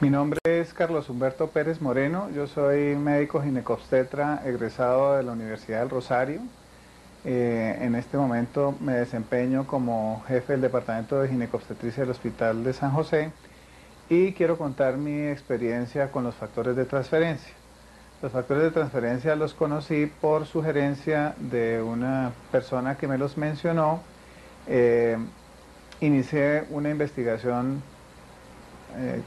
Mi nombre es Carlos Humberto Pérez Moreno, yo soy médico ginecobstetra egresado de la Universidad del Rosario. En este momento me desempeño como jefe del Departamento de Ginecobstetricia del Hospital de San José y quiero contar mi experiencia con los factores de transferencia. Los factores de transferencia los conocí por sugerencia de una persona que me los mencionó. Eh, Inicié una investigación eh,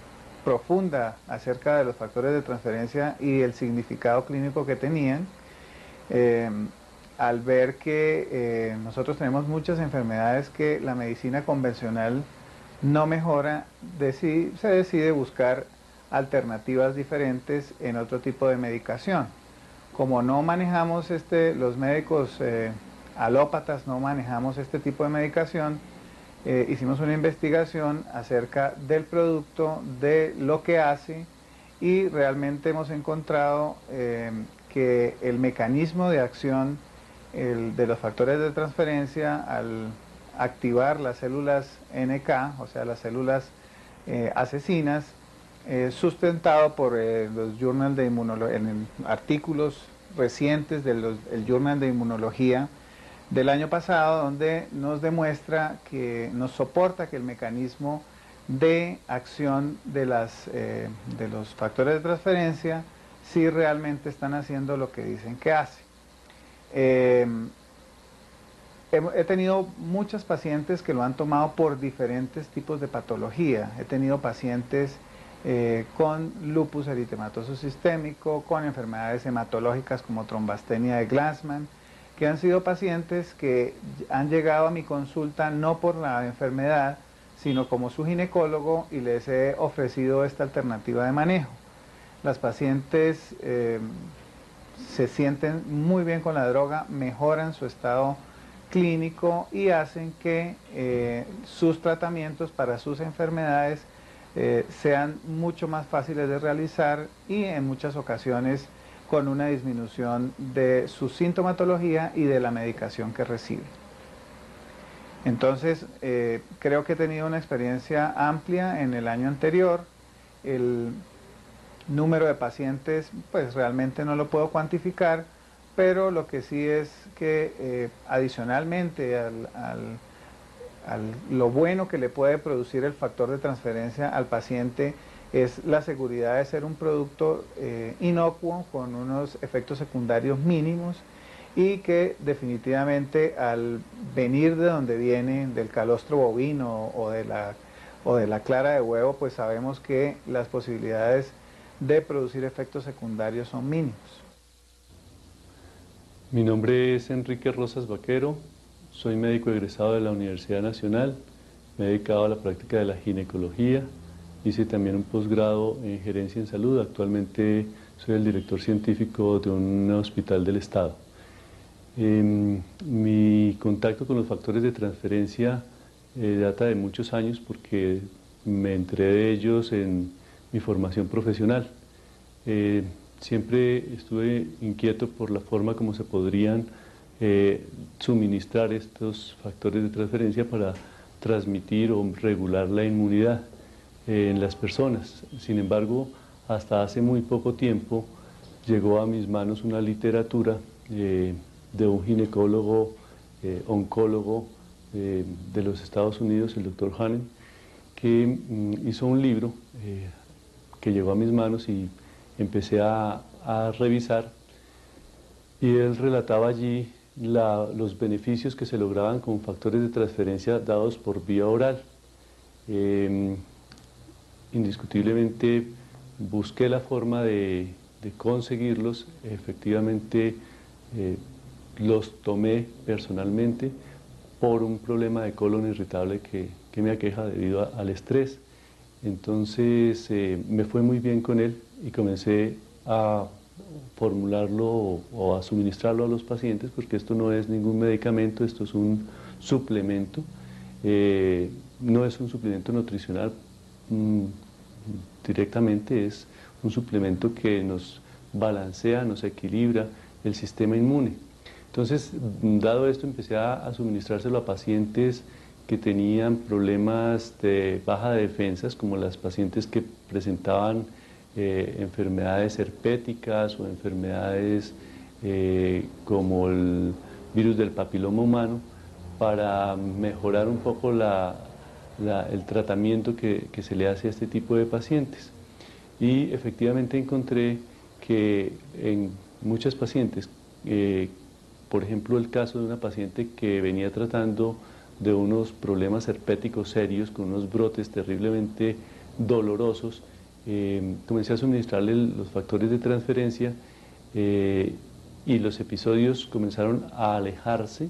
profunda acerca de los factores de transferencia y el significado clínico que tenían, eh, al ver que nosotros tenemos muchas enfermedades que la medicina convencional no mejora, se decide buscar alternativas diferentes en otro tipo de medicación. Como no manejamos los médicos alópatas no manejamos este tipo de medicación, hicimos una investigación acerca del producto, de lo que hace, y realmente hemos encontrado que el mecanismo de acción de los factores de transferencia al activar las células NK, o sea, las células asesinas, sustentado por los journal de en artículos recientes del Journal de Inmunología del año pasado, donde nos demuestra que nos soporta que el mecanismo de acción de los factores de transferencia sí realmente están haciendo lo que dicen que hace. Eh, He tenido muchas pacientes que lo han tomado por diferentes tipos de patología. He tenido pacientes con lupus eritematoso sistémico, con enfermedades hematológicas como trombastenia de Glasman, que han sido pacientes que han llegado a mi consulta no por la enfermedad, sino como su ginecólogo, y les he ofrecido esta alternativa de manejo. Las pacientes se sienten muy bien con la droga, mejoran su estado clínico y hacen que sus tratamientos para sus enfermedades sean mucho más fáciles de realizar y en muchas ocasiones con una disminución de su sintomatología y de la medicación que reciben. Entonces, creo que he tenido una experiencia amplia en el año anterior. El número de pacientes, pues realmente no lo puedo cuantificar, pero lo que sí es que adicionalmente lo bueno que le puede producir el factor de transferencia al paciente es la seguridad de ser un producto inocuo con unos efectos secundarios mínimos, y que definitivamente al venir de donde viene, del calostro bovino o de la clara de huevo, pues sabemos que las posibilidades de producir efectos secundarios son mínimos. Mi nombre es Enrique Rosas Vaquero, soy médico egresado de la Universidad Nacional, me he dedicado a la práctica de la ginecología, hice también un posgrado en gerencia en salud, actualmente soy el director científico de un hospital del estado. Mi contacto con los factores de transferencia data de muchos años porque me enteré de ellos en mi formación profesional. Siempre estuve inquieto por la forma como se podrían suministrar estos factores de transferencia para transmitir o regular la inmunidad en las personas. Sin embargo, hasta hace muy poco tiempo llegó a mis manos una literatura de un ginecólogo, oncólogo de los Estados Unidos, el doctor Hanem, que hizo un libro que llegó a mis manos y empecé a revisar, y él relataba allí los beneficios que se lograban con factores de transferencia dados por vía oral. Indiscutiblemente busqué la forma de conseguirlos, efectivamente los tomé personalmente por un problema de colon irritable que me aqueja debido al estrés. Entonces me fue muy bien con él y comencé a formularlo o a suministrarlo a los pacientes, porque esto no es ningún medicamento, esto es un suplemento, no es un suplemento nutricional directamente, es un suplemento que nos balancea, nos equilibra el sistema inmune. Entonces, dado esto, empecé a suministrárselo a pacientes que tenían problemas de baja de defensas, como las pacientes que presentaban enfermedades herpéticas o enfermedades como el virus del papiloma humano, para mejorar un poco el tratamiento que se le hace a este tipo de pacientes. Y efectivamente encontré que en muchas pacientes, por ejemplo el caso de una paciente que venía tratando de unos problemas herpéticos serios, con unos brotes terriblemente dolorosos, comencé a suministrarle los factores de transferencia y los episodios comenzaron a alejarse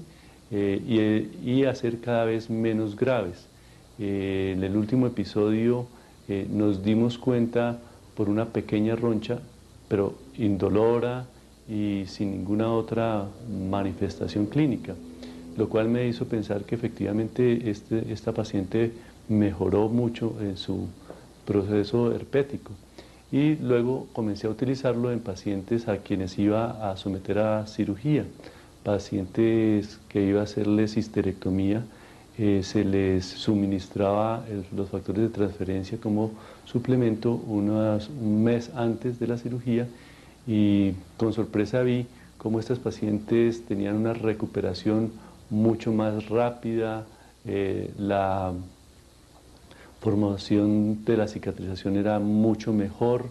y a ser cada vez menos graves. En el último episodio nos dimos cuenta por una pequeña roncha, pero indolora y sin ninguna otra manifestación clínica, lo cual me hizo pensar que efectivamente esta paciente mejoró mucho en su proceso herpético. Y luego comencé a utilizarlo en pacientes a quienes iba a someter a cirugía, pacientes que iba a hacerles histerectomía. Se les suministraba los factores de transferencia como suplemento un mes antes de la cirugía, y con sorpresa vi cómo estas pacientes tenían una recuperación mucho más rápida, la formación de la cicatrización era mucho mejor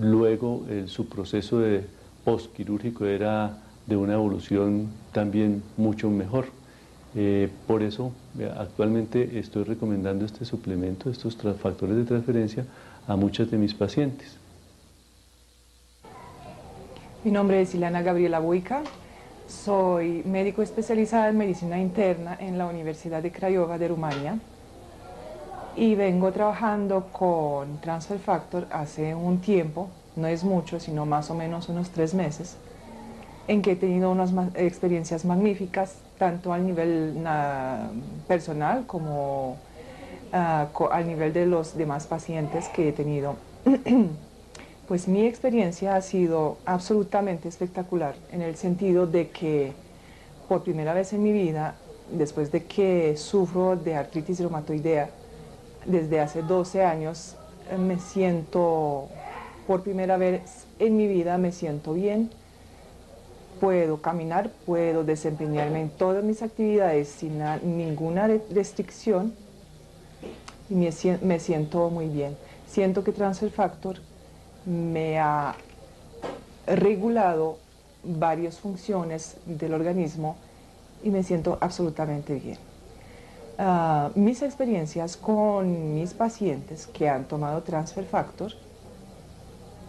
luego su proceso de postquirúrgico era de una evolución también mucho mejor. Por eso actualmente estoy recomendando este suplemento, estos factores de transferencia, a muchas de mis pacientes. Mi nombre es Ileana Gabriela Buica, soy médico especializada en medicina interna en la Universidad de Craiova de Rumania y vengo trabajando con Transfer Factor hace un tiempo, no es mucho, sino más o menos unos 3 meses, en que he tenido unas experiencias magníficas, tanto al nivel personal como al nivel de los demás pacientes que he tenido. Pues mi experiencia ha sido absolutamente espectacular, en el sentido de que por primera vez en mi vida, después de que sufro de artritis reumatoidea desde hace 12 años, me siento, por primera vez en mi vida me siento bien. Puedo caminar, puedo desempeñarme en todas mis actividades sin ninguna restricción y me siento muy bien. Siento que Transfer Factor me ha regulado varias funciones del organismo y me siento absolutamente bien. Mis experiencias con mis pacientes que han tomado Transfer Factor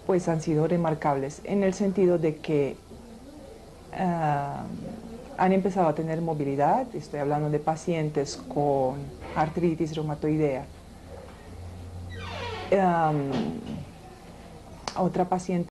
pues han sido remarcables, en el sentido de que han empezado a tener movilidad. Estoy hablando de pacientes con artritis reumatoidea. Otra paciente